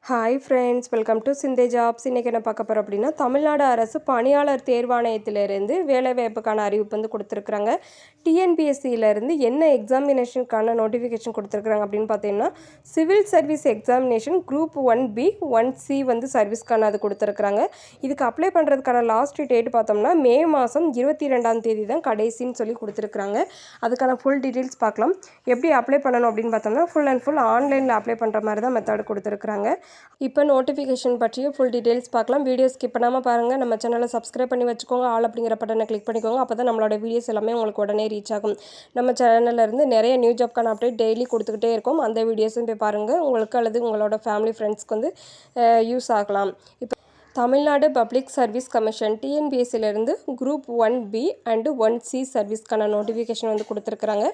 Hi friends, welcome to Shinde jobs. இன்றைக்கி என்ன பார்க்க போகிறோம் அப்படின்னா, தமிழ்நாடு அரசு பணியாளர் தேர்வாணையத்திலிருந்து வேலைவாய்ப்புக்கான அறிவிப்பு வந்து கொடுத்துருக்குறாங்க. டிஎன்பிஎஸ்சியிலேருந்து என்ன எக்ஸாமினேஷனுக்கான நோட்டிஃபிகேஷன் கொடுத்துருக்குறாங்க அப்படின்னு பார்த்தீங்கன்னா, civil service examination group 1B 1C வந்து சர்வீஸ்க்கான அது கொடுத்துருக்குறாங்க. இதுக்கு அப்ளை பண்ணுறதுக்கான லாஸ்ட் டேட் பார்த்தோம்னா மே மாதம் 22ஆம் தேதி தான் கடைசின்னு சொல்லி கொடுத்துருக்குறாங்க. அதுக்கான ஃபுல் டீட்டெயில்ஸ் பார்க்கலாம். எப்படி அப்ளை பண்ணணும் அப்படின்னு பார்த்தோம்னா, ஃபுல் அண்ட் ஃபுல் ஆன்லைனில் அப்ளை பண்ணுற மாதிரி தான் மெத்தட் கொடுத்துருக்குறாங்க. இப்போ நோட்டிஃபிகேஷன் பற்றிய ஃபுல் டீட்டெயில்ஸ் பார்க்கலாம். வீடியோ ஸ்கிப் பண்ணாமல் பாருங்கள். நம்ம சேனலை சப்ஸ்கிரைப் பண்ணி வச்சுக்கோங்க. ஆல் அப்படிங்கிற பட்டனை கிளிக் பண்ணிக்கோங்க. அப்போ தான் நம்மளோட வீடியோஸ் எல்லாமே உங்களுக்கு உடனே ரீச் ஆகும். நம்ம சேனலில் இருந்து நிறைய நியூ ஜாப்க்கான அப்டேட் டெய்லி கொடுத்துக்கிட்டே இருக்கோம். அந்த வீடியோஸும் போய் பாருங்கள். உங்களுக்கு அல்லது உங்களோட ஃபேமிலி ஃப்ரெண்ட்ஸ்க்கு வந்து யூஸ் ஆகலாம். இப்போ தமிழ்நாடு பப்ளிக் சர்வீஸ் கமிஷன் டிஎன்பிஎஸ்சிலேருந்து குரூப் 1B அண்டு 1C சர்வீஸ்க்கான நோட்டிஃபிகேஷன் வந்து கொடுத்துருக்குறாங்க.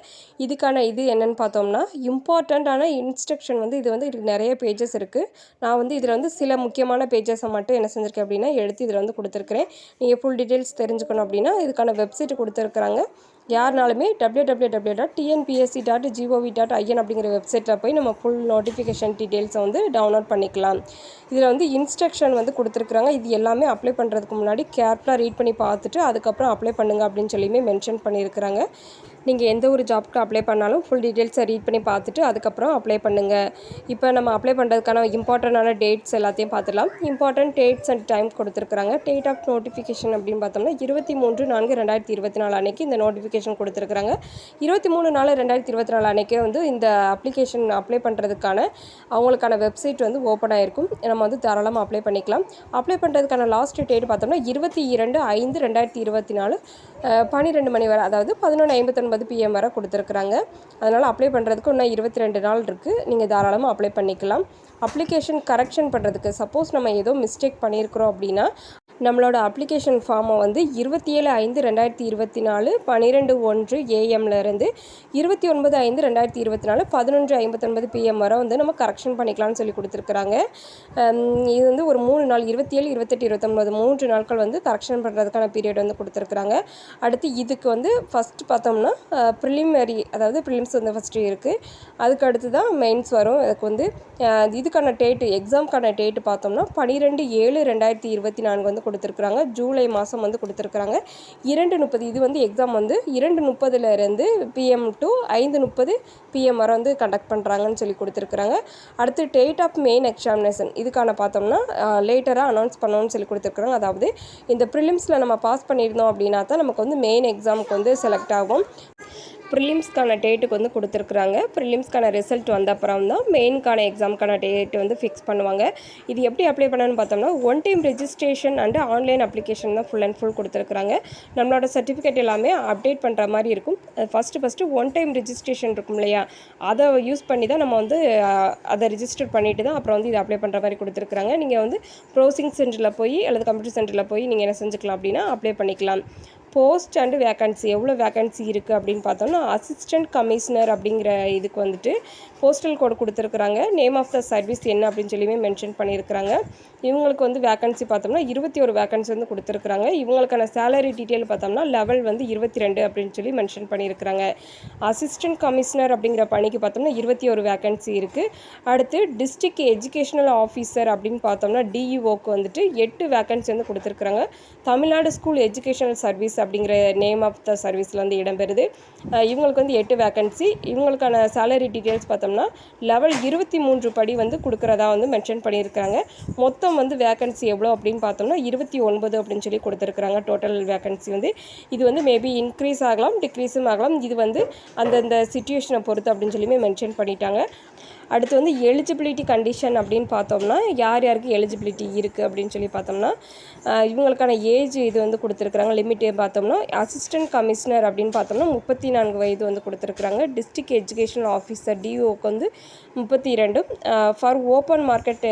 இதுக்கான இது என்னென்னு பார்த்தோம்னா, இம்பார்ட்டண்ட்டான இன்ஸ்ட்ரக்ஷன் வந்து இது வந்து இதுக்கு நிறைய பேஜஸ் இருக்குது. நான் வந்து இதில் வந்து சில முக்கியமான பேஜஸை மட்டும் என்ன செஞ்சுருக்கேன் அப்படின்னா எடுத்து இதில் வந்து கொடுத்துருக்குறேன். நீங்கள் ஃபுல் டீட்டெயில்ஸ் தெரிஞ்சுக்கணும் அப்படின்னா இதுக்கான வெப்சைட் கொடுத்துருக்குறாங்க. யாருனாலுமே www.tnpsc.gov.in அப்படிங்கிற வெப்சைட்டில் போய் நம்ம ஃபுல் நோட்டிஃபிகேஷன் டீட்டெயில்ஸை வந்து டவுன்லோட் பண்ணிக்கலாம். இதில் வந்து இன்ஸ்ட்ரக்ஷன் வந்து கொடுத்துருக்குறாங்க. இது எல்லாமே அப்ளை பண்ணுறதுக்கு முன்னாடி கேர்ஃபுல்லாக ரீட் பண்ணி பார்த்துட்டு அதுக்கப்புறம் அப்ளை பண்ணுங்கள் அப்படின்னு சொல்லியுமே மென்ஷன் பண்ணியிருக்கிறாங்க. நீங்கள் எந்த ஒரு ஜாப்க்கு அப்ளை பண்ணாலும் ஃபுல் டீட்டெயில்ஸை ரீட் பண்ணி பார்த்துட்டு அதுக்கப்புறம் அப்ளை பண்ணுங்கள். இப்போ நம்ம அப்ளை பண்ணுறதுக்கான இம்பார்ட்டண்டான டேட்ஸ் எல்லாத்தையும் பார்த்துக்கலாம். இம்பார்ட்டன்ட் டேட்ஸ் அண்ட் டைம் கொடுத்துருக்குறாங்க. டேட் ஆஃப் நோட்டிஃபிகேஷன் அப்படின்னு பார்த்தோம்னா 23/4/2024 அன்றைக்கி இந்த நோட்டிஃபிகேஷன் கொடுத்துருக்குறாங்க. 23/4/2024 அன்றைக்கே வந்து இந்த அப்ளிகேஷன் அப்ளை பண்ணுறதுக்கான அவங்களுக்கான வெப்சைட் வந்து ஓப்பன் ஆகிருக்கும். நம்ம வந்து தாராளமாக அப்ளை பண்ணிக்கலாம். அப்ளை பண்ணுறதுக்கான லாஸ்ட் டேட் பார்த்தோம்னா 22/5/2024 12 மணி வரை, அதாவது 11:59 PM வரை கொடுத்துருக்குறாங்க. அதனால் அப்ளை பண்ணுறதுக்கு இன்னும் 22 நாள் இருக்குது. நீங்கள் தாராளமாக அப்ளை பண்ணிக்கலாம். அப்ளிகேஷன் கரெக்ஷன் பண்ணுறதுக்கு சப்போஸ் நம்ம ஏதோ மிஸ்டேக் பண்ணியிருக்கிறோம் அப்படின்னா நம்மளோட அப்ளிகேஷன் ஃபார்மை வந்து 27/5/2024 12:01 AM-லேருந்து 29/5/2024 11:59 PM வரை வந்து நம்ம கரெக்ஷன் பண்ணிக்கலாம்னு சொல்லி கொடுத்துருக்குறாங்க. இது வந்து ஒரு 3 நாள் 27, 28, 29 3 நாட்கள் வந்து கரெக்ஷன் பண்ணுறதுக்கான பீரியட் வந்து கொடுத்துருக்குறாங்க. அடுத்து இதுக்கு வந்து ஃபஸ்ட்டு பார்த்தோம்னா ப்ரிலிமினரி, அதாவது ப்ரிலிம்ஸ் வந்து ஃபஸ்ட்டு இருக்குது. அதுக்கு அடுத்து தான் மெயின்ஸ் வரும். அதுக்கு வந்து இதுக்கான டேட்டு எக்ஸாமுக்கான டேட்டு பார்த்தோம்னா 12/7/2024 வந்து கொடுத்துருக்குறாங்க. ஜூலை மாதம் வந்து கொடுத்துருக்குறாங்க. 2:30 இது வந்து எக்ஸாம் வந்து 2:30 PM டு 5:30 PM வரை வந்து கண்டக்ட் பண்ணுறாங்கன்னு சொல்லி கொடுத்துருக்குறாங்க. அடுத்து டேட் ஆஃப் மெயின் எக்ஸாமினேஷன் இதுக்கான பார்த்தோம்னா லேட்டராக அனௌன்ஸ் பண்ணணும்னு சொல்லி கொடுத்துருக்குறாங்க. அதாவது இந்த ப்ரிலிம்ஸில் நம்ம பாஸ் பண்ணியிருந்தோம் அப்படின்னா தான் நமக்கு வந்து மெயின் எக்ஸாமுக்கு வந்து செலக்ட் ஆகும். ப்ரிலிம்ஸ்க்கான டேட்டுக்கு வந்து கொடுத்துருக்குறாங்க. ப்ரிலிம்ஸ்க்கான ரிசல்ட் வந்த அப்புறம் தான் மெயின்கான எக்ஸாமுக்கான டேட் வந்து ஃபிக்ஸ் பண்ணுவாங்க. இது எப்படி அப்ளை பண்ணணும்னு பார்த்தோம்னா one time registration and online application தான் ஃபுல் அண்ட் ஃபுல் கொடுத்துருக்குறாங்க. நம்மளோட சர்டிஃபிகேட் எல்லாமே அப்டேட் பண்ணுற மாதிரி இருக்கும். ஃபஸ்ட்டு ஒன் டைம் ரெஜிஸ்ட்ரேஷன் இருக்கும் இல்லையா, அதை யூஸ் பண்ணி தான் நம்ம வந்து அதை ரிஜிஸ்டர் பண்ணிவிட்டு தான் அப்புறம் வந்து இதை அப்ளை பண்ணுற மாதிரி கொடுத்துருக்குறாங்க. நீங்கள் வந்து ப்ரௌசிங் சென்டரில் போய் அல்லது கம்ப்யூட்டர் சென்டரில் போய் நீங்கள் என்ன செஞ்சுக்கலாம் அப்படின்னா அப்ளை பண்ணிக்கலாம். போஸ்ட் அண்டு வேக்கன்சி எவ்வளோ வேக்கன்சி இருக்குது அப்படின்னு பார்த்தோம்னா அசிஸ்டன்ட் கமிஷனர் அப்படிங்கிற இதுக்கு வந்துட்டு போஸ்டல் கோடு கொடுத்துருக்குறாங்க. நேம் ஆஃப் த சர்வீஸ் என்ன அப்படின்னு சொல்லியுமே மென்ஷன் பண்ணியிருக்கிறாங்க. இவங்களுக்கு வந்து வேக்கன்சி பார்த்தோம்னா 21 வேக்கன்சி வந்து கொடுத்துருக்குறாங்க. இவங்களுக்கான சேலரி டீட்டெயில் பார்த்தோம்னா லெவல் வந்து 22 அப்படின்னு சொல்லி மென்ஷன் பண்ணியிருக்கிறாங்க. அசிஸ்டன்ட் கமிஷனர் அப்படிங்கிற பணிக்கு பார்த்தோம்னா 21 வேக்கன்சி இருக்குது. அடுத்து டிஸ்ட்ரிக்ட் எஜுகேஷனல் ஆஃபீஸர் அப்படின்னு பார்த்தோம்னா டிஇஓக்கு வந்துட்டு 8 வேக்கன்சி வந்து கொடுத்துருக்குறாங்க. தமிழ்நாடு ஸ்கூல் எஜுகேஷனல் சர்வீஸ் அப்படிங்கிற நேம் ஆஃப் த சர்வீஸில் வந்து இடம்பெறுது. இவங்களுக்கு வந்து 8 வேக்கன்சி. இவங்களுக்கான சேலரி டீட்டெயில்ஸ் பார்த்தோம்னா லெவல் 23 படி வந்து கொடுக்குறதா வந்து மென்ஷன் பண்ணியிருக்காங்க. மொத்தம் வந்து வேக்கன்சி எவ்வளோ அப்படின்னு பார்த்தோம்னா 29 அப்படின்னு சொல்லி கொடுத்துருக்குறாங்க. டோட்டல் வேக்கன்சி வந்து இது வந்து மேபி இன்க்ரீஸ் ஆகலாம், டிக்ரீஸும் ஆகலாம். இது வந்து அந்தந்த சிச்சுவேஷனை பொறுத்து அப்படின்னு சொல்லியுமே மென்ஷன் பண்ணிட்டாங்க. அடுத்து வந்து எலிஜிபிலிட்டி கண்டிஷன் அப்படின்னு பார்த்தோம்னா யார் யாருக்கு எலிஜிபிலிட்டி இருக்குது அப்படின்னு சொல்லி பார்த்தோம்னா இவங்களுக்கான ஏஜ் இது வந்து கொடுத்துருக்குறாங்க. லிமிட்டே பார்த்தோம்னா அசிஸ்டன்ட் கமிஷனர் அப்படின்னு பார்த்தோம்னா 34 வயது வந்து கொடுத்துருக்குறாங்க. டிஸ்ட்ரிக்ட் எஜுகேஷனல் ஆஃபீஸர் டிஓக்கு வந்து 32. ஃபார் ஓப்பன் மார்க்கெட்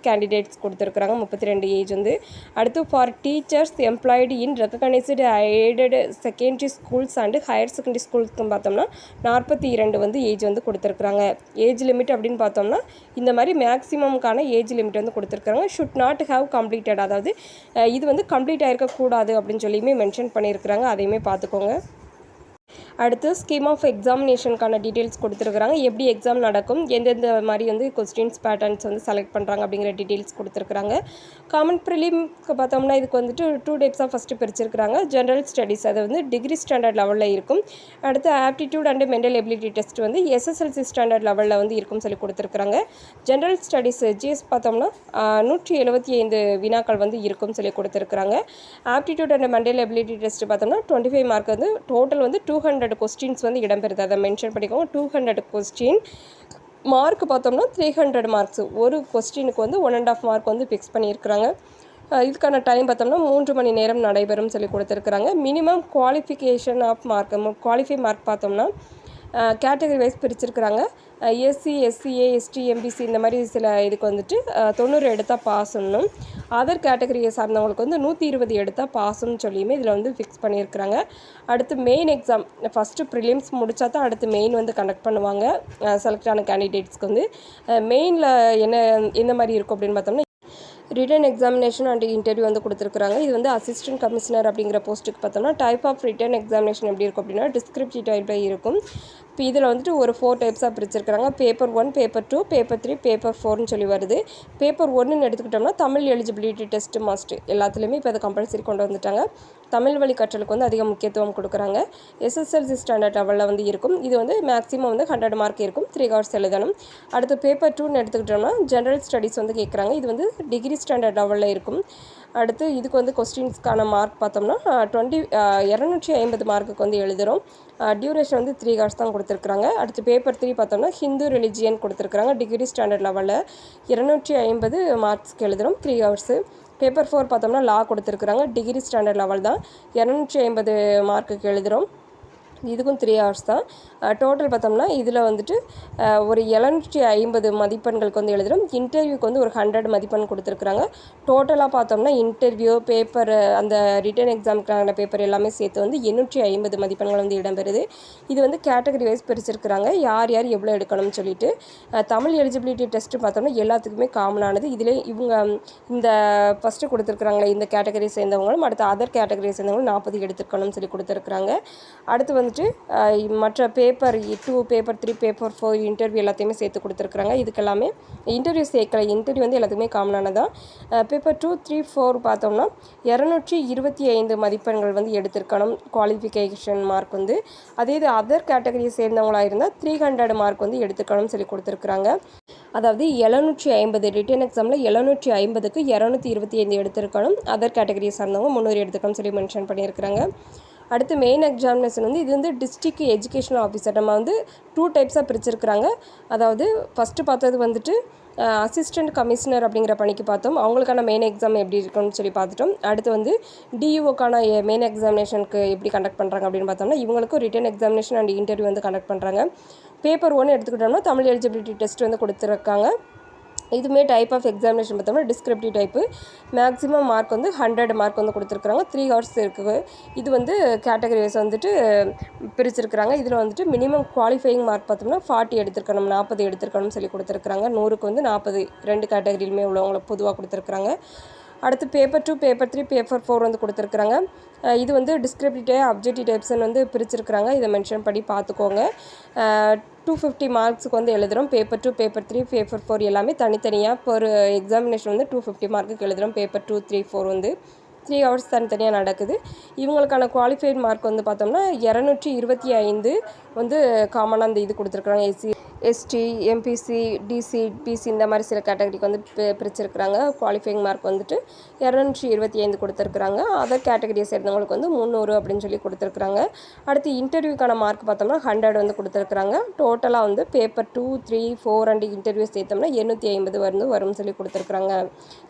கேண்டிடேட்ஸ் கொடுத்துருக்குறாங்க 32 ஏஜ் வந்து. அடுத்து for teachers employed in recognised aided secondary schools and higher secondary ஸ்கூல்ஸ்க்கு பார்த்தோம்னா 42 வந்து ஏஜ் வந்து கொடுத்துருக்குறாங்க. ஏஜ் லிமிட் அப்படின்னு பார்த்தோம்னா இந்த மாதிரி மேக்ஸிமம்கான ஏஜ் லிமிட் வந்து கொடுத்துருக்குறாங்க. ஷுட் நாட் ஹேவ் கம்ப்ளீட்டட், அதாவது இது வந்து கம்ப்ளீட் ஆகிருக்கக்கூடாது அப்படின்னு சொல்லியுமே மென்ஷன் பண்ணியிருக்கிறாங்க. அதையுமே பார்த்துக்கோங்க. அடுத்து ஸ்கீம் ஆஃப் எக்ஸாமினேஷனுக்கான டீட்டெயில்ஸ் கொடுத்துருக்குறாங்க. எப்படி எக்ஸாம் நடக்கும், எந்தெந்த மாதிரி வந்து கொஸ்டின்ஸ் பேட்டர்ன்ஸ் வந்து செலக்ட் பண்ணுறாங்க அப்படிங்கிற டீட்டெயில்ஸ் கொடுத்துருக்குறாங்க. காமன் ப்ரிலிம்க்கு பார்த்தோம்னா இதுக்கு வந்துட்டு 2 டைப்ஸாக ஃபஸ்ட்டு பிரிச்சிருக்கிறாங்க. ஜென்ரல் ஸ்டடீஸ் அது வந்து டிகிரி ஸ்டாண்டர்ட் லெவலில் இருக்கும். அடுத்து aptitude and mental ability test வந்து எஸ்எஸ்எல்சி ஸ்டாண்டர்ட் லெவலில் வந்து இருக்கும்னு சொல்லி கொடுத்துருக்குறாங்க. ஜென்ரல் ஸ்டடீஸ் ஜிஎஸ் பார்த்தோம்னா 175 வினாக்கள் வந்து இருக்கும்னு சொல்லி கொடுத்துருக்குறாங்க. Aptitude and mental ability test பார்த்தோம்னா 25 மார்க் வந்து டோட்டல் வந்து 200 கொஸ்டின்ஸ் வந்து இடம்பெறுது. அதை மென்ஷன் பண்ணிக்கோங்க. 200 கொஸ்டின் மார்க் பார்த்தோம்னா 300 மார்க்ஸ். ஒரு கொஸ்டினுக்கு வந்து 1.5 மார்க் வந்து ஃபிக்ஸ் பண்ணியிருக்கிறாங்க. இதுக்கான டைம் பார்த்தோம்னா 3 மணி நேரம் நடைபெறும் சொல்லி கொடுத்துருக்குறாங்க. Minimum qualification of mark qualify mark பார்த்தோம்னா கேட்டகரி வைஸ் பிரிச்சிருக்கிறாங்க. எஸ்சி, எஸ்சிஏ, எஸ்டி, எம்பிசி இந்த மாதிரி சில இதுக்கு வந்துட்டு 90 எடுத்தால் பாஸ் பண்ணணும். அதர் கேட்டகரியை சார்ந்தவங்களுக்கு வந்து 120 எடுத்தால் பாஸ்ன்னு சொல்லியுமே இதில் வந்து ஃபிக்ஸ் பண்ணியிருக்கிறாங்க. அடுத்து மெயின் எக்ஸாம் ஃபஸ்ட்டு ப்ரிலிம்ஸ் முடித்தா தான் அடுத்து மெயின் வந்து கண்டக்ட் பண்ணுவாங்க. செலக்ட் ஆன கேண்டிடேட்ஸ்க்கு வந்து மெயினில் என்ன மாதிரி இருக்கும் அப்படின்னு பார்த்தோம்னா ரிட்டன் எக்ஸாமினேஷன் அண்ட் இன்டர்வியூ வந்து கொடுத்துருக்குறாங்க. இது வந்து அசிஸ்டன்ட் கமிஷனர் அப்படிங்கிற போஸ்ட்டுக்கு பார்த்தோம்னா டைப் ஆஃப் ரிட்டன் எக்ஸாமினேஷன் எப்படி இருக்கும் அப்படின்னா டிஸ்கிரிப்டிவ் டைப்பில் இருக்கும். இப்போ இதில் வந்துட்டு ஒரு 4 டைப்ஸாக பிரிச்சிருக்கிறாங்க. பேப்பர் 1, பேப்பர் 2, பேப்பர் 3, பேப்பர் 4ன்னு சொல்லி வருது. பேப்பர் 1ன்னு எடுத்துக்கிட்டோம்னா தமிழ் எலிஜிபிலிட்டி டெஸ்ட் மஸ்ட் எல்லாத்துலேயுமே இப்போ அதை கம்பல்சரி கொண்டு வந்துட்டாங்க. தமிழ் வழி கற்றலுக்கு வந்து அதிக முக்கியத்துவம் கொடுக்குறாங்க. எஸ்எஸ்எல்சி ஸ்டாண்டர்ட் லெவலில் வந்து இருக்கும். இது வந்து மேக்ஸிமம் வந்து 100 மார்க் இருக்கும். 3 ஹவர்ஸ் எழுதணும். அடுத்து பேப்பர் 2ன்னு எடுத்துக்கிட்டோம்னா ஜென்ரல் ஸ்டடீஸ் வந்து கேட்குறாங்க. இது வந்து டிகிரி ஸ்டாண்டர்ட் லெவலில் இருக்கும். அடுத்து இதுக்கு வந்து கொஸ்டின்ஸ்க்கான மார்க் பார்த்தோம்னா 250 மார்க்குக்கு வந்து எழுதுகிறோம். டியூரேஷன் வந்து 3 ஹவர்ஸ் தான் கொடுத்துருக்குறாங்க. அடுத்து பேப்பர் 3 பார்த்தோம்னா ஹிந்து ரிலிஜியன் கொடுத்துருக்குறாங்க. டிகிரி ஸ்டாண்டர்ட் லெவலில் 250 மார்க்ஸ்க்கு எழுதுகிறோம். 3 ஹவர்ஸு. பேப்பர் 4 பார்த்தோம்னா லா கொடுத்துருக்குறாங்க. டிகிரி ஸ்டாண்டர்ட் லெவல் தான் 250 மார்க்குக்கு எழுதுகிறோம். இதுக்கும் 3 ஹவர்ஸ் தான். டோட்டல் பார்த்தோம்னா இதில் வந்துட்டு ஒரு 750 மதிப்பெண்களுக்கு வந்து எழுதுகிறோம். இன்டர்வியூக்கு வந்து ஒரு 100 மதிப்பெண் கொடுத்துருக்குறாங்க. டோட்டலாக பார்த்தோம்னா இன்டர்வியூ பேப்பர் அந்த ரிட்டன் எக்ஸாமுக்கான பேப்பர் எல்லாமே சேர்த்து வந்து 850 மதிப்பெண்கள் வந்து இடம்பெறுது. இது வந்து கேட்டகரி வைஸ் பிரிச்சிருக்கிறாங்க. யார் யார் எவ்வளோ எடுக்கணும்னு சொல்லிட்டு. தமிழ் எலிஜிபிலிட்டி டெஸ்ட்டு பார்த்தோம்னா எல்லாத்துக்குமே காமனானது. இதில் இவங்க இந்த ஃபஸ்ட்டு கொடுத்துருக்குறாங்களே இந்த கேட்டகரி சேர்ந்தவங்களும் அடுத்து அதர் கேட்டகரி சேர்ந்தவங்களும் 40 எடுத்துருக்கணும்னு சொல்லி கொடுத்துருக்குறாங்க. அடுத்து வந்துட்டு மற்ற பேப்பர் 2, பேப்பர் 3, பேப்பர் 4 இன்டர்வியூ எல்லாத்தையுமே சேர்த்து கொடுத்துருக்குறாங்க. இதுக்கெல்லாமே இன்டர்வியூ சேர்க்கலை. இன்டர்வியூ வந்து எல்லாத்துக்குமே காமனானதான். பேப்பர் 2, 3, 4 பார்த்தோம்னா 225 மதிப்பெண்கள் வந்து எடுத்திருக்கணும் குவாலிஃபிகேஷன் மார்க் வந்து. அதே இது அதர் கேட்டகரியை சேர்ந்தவங்களாக இருந்தால் 300 மார்க் வந்து எடுத்துக்கணும்னு சொல்லி கொடுத்துருக்குறாங்க. அதாவது 750 ரிட்டன் எக்ஸாமில் 750க்கு 225 எடுத்திருக்கணும். அதர் கேட்டகரியை சார்ந்தவங்க 300 எடுத்துக்கணும்னு சொல்லி மென்ஷன் பண்ணியிருக்கிறாங்க. அடுத்து மெயின் எக்ஸாமினேஷன் வந்து இது வந்து டிஸ்ட்ரிக்ட் எஜுகேஷனல் ஆஃபீஸர் நம்ம வந்து 2 டைப்ஸாக பிரிச்சிருக்கிறாங்க. அதாவது ஃபஸ்ட்டு பார்த்தது வந்துட்டு அசிஸ்டன்ட் கமிஷனர் அப்படிங்கிற பணிக்கு பார்த்தோம். அவங்களுக்கான மெயின் எக்ஸாம் எப்படி இருக்குன்னு சொல்லி பார்த்துட்டோம். அடுத்து வந்து டியூஓக்கான மெயின் எக்ஸாமினேஷனுக்கு எப்படி கண்டக்ட் பண்ணுறாங்க அப்படின்னு பார்த்தோம்னா இவங்களுக்கும் ரிட்டன் எக்ஸாமினேஷன் அண்ட் இன்டர்வியூ வந்து கண்டக்ட் பண்ணுறாங்க. பேப்பர் 1 எடுத்துக்கிட்டோம்னா தமிழ் எலிஜிபிலிட்டி டெஸ்ட் வந்து கொடுத்துருக்காங்க. இதுவுமே டைப் ஆஃப் எக்ஸாமினேஷன் பார்த்தோம்னா டிஸ்கிரிப்டிவ் டைப்பு. மேக்ஸிமம் மார்க் வந்து 100 மார்க் வந்து கொடுத்துருக்குறாங்க. 3 ஹவர்ஸ் இருக்குது. இது வந்து கேட்டகரி வைஸ் வந்துட்டு பிரிச்சிருக்கிறாங்க. இதில் வந்துட்டு மினிமம் குவாலிஃபையிங் மார்க் பார்த்தோம்னா 40 எடுத்துருக்கணும், 40 எடுத்துருக்கணும்னு சொல்லி கொடுத்துருக்குறாங்க. 100க்கு வந்து 40 2 கேட்டகரியிலுமே உள்ளவங்களுக்கு பொதுவாக கொடுத்துருக்குறாங்க. அடுத்து பேப்பர் 2, பேப்பர் 3, பேப்பர் 4 வந்து கொடுத்துருக்குறாங்க. இது வந்து டிஸ்கிரிப்டிவ் டைப், அப்ஜெக்டிவ் டைப்ஸ்ன்னு வந்து பிரிச்சிருக்கிறாங்க. இதை மென்ஷன் பண்ணி பார்த்துக்கோங்க. 250 மார்க்ஸுக்கு வந்து எழுதுகிறோம். பேப்பர் 2, பேப்பர் 3, பேப்பர் 4 எல்லாமே தனித்தனியாக ஒரு எக்ஸாமினேஷன் வந்து 250 மார்க்குக்கு எழுதுகிறோம். பேப்பர் 2, 3, 4 வந்து 3 ஹவர்ஸ் தனித்தனியாக நடக்குது. இவங்களுக்கான குவாலிஃபைட் மார்க் வந்து பார்த்தோம்னா 225 வந்து காமனாக அந்த இது கொடுத்துருக்குறாங்க. SC, ST, MBC, DC, BC இந்த மாதிரி சில கேட்டகரிக்கு வந்து பிரிச்சிருக்கிறாங்க. குவாலிஃபைங் மார்க் வந்துட்டு 225 கொடுத்துருக்குறாங்க. அதர் கேட்டகரியை சேர்ந்தவங்களுக்கு வந்து 300 அப்படின்னு சொல்லி கொடுத்துருக்குறாங்க. அடுத்து இன்டர்வியூக்கான மார்க் பார்த்தோம்னா 100 வந்து கொடுத்துருக்குறாங்க. டோட்டலாக வந்து பேப்பர் 2, 3, 4 அண்ட் இன்டர்வியூ சேர்த்தோம்னா 850 வரும்னு சொல்லி கொடுத்துருக்குறாங்க.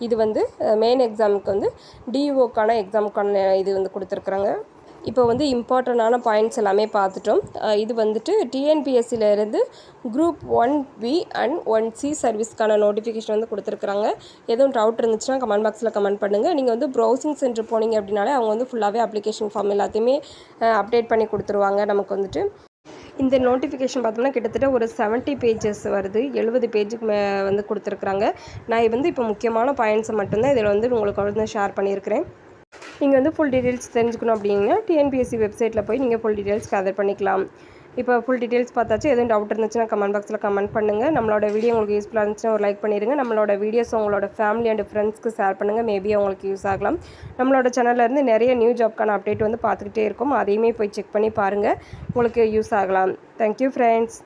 இது வந்து மெயின் எக்ஸாமுக்கு வந்து டிஓக்கான எக்ஸாமுக்கான இது வந்து கொடுத்துருக்குறாங்க. இப்போ வந்து இம்பார்ட்டண்டான பாயிண்ட்ஸ் எல்லாமே பார்த்துட்டோம். இது வந்துட்டு டிஎன்பிஎஸ்சிலேருந்து குரூப் 1B அண்ட் 1C சர்வீஸ்க்கான நோட்டிஃபிகேஷன் வந்து கொடுத்துருக்குறாங்க. எதுவும் டவுட் இருந்துச்சுன்னா கமெண்ட் பாக்ஸில் கமெண்ட் பண்ணுங்கள். நீங்கள் வந்து ப்ரௌசிங் சென்டர் போனீங்க அப்படின்னாலே அவங்க வந்து ஃபுல்லாகவே அப்ளிகேஷன் ஃபார்ம் எல்லாத்தையுமே அப்டேட் பண்ணி கொடுத்துருவாங்க. நமக்கு வந்துட்டு இந்த நோட்டிஃபிகேஷன் பார்த்தோம்னா கிட்டத்தட்ட ஒரு 70 பேஜஸ் வருது. 70 பேஜுக்கு வந்து கொடுத்துருக்குறாங்க. நான் வந்து இப்போ முக்கியமான பாயிண்ட்ஸை மட்டும்தான் இதில் வந்து உங்களுக்கு வந்து ஷேர் பண்ணியிருக்கிறேன். நீங்கள் வந்து ஃபுல் டீட்டெயில்ஸ் தெரிஞ்சுக்கணும் அப்படின்னா டிஎன்பிஎஸ்சி வெப்சைட்டில் போய் நீங்கள் ஃபுல் டீட்டெயில்ஸ் கேதர் பண்ணிக்கலாம். இப்போ ஃபுல் டீட்டெயில்ஸ் பார்த்தாச்சு. எதுவும் டவுட் இருந்துச்சுன்னா கமெண்ட் பாக்ஸில் கமெண்ட் பண்ணுங்கள். நம்மளோட வீடியோ உங்களுக்கு யூஸ்ஃபுல்லாக இருந்துச்சுன்னா ஒரு லைக் பண்ணிடுங்க. நம்மளோட வீடியோஸ் உங்களோட ஃபேமிலி அண்ட் ஃப்ரெண்ட்ஸ்க்கு ஷேர் பண்ணுங்கள். மேபி அவங்களுக்கு யூஸ் ஆகலாம். நம்மளோட சேனல்லேருந்து நிறைய நியூ ஜாப்க்கான அப்டேட் வந்து பார்த்துக்கிட்டே இருக்கும். அதையுமே போய் செக் பண்ணி பாருங்கள், உங்களுக்கு யூஸ் ஆகலாம். Thank you friends.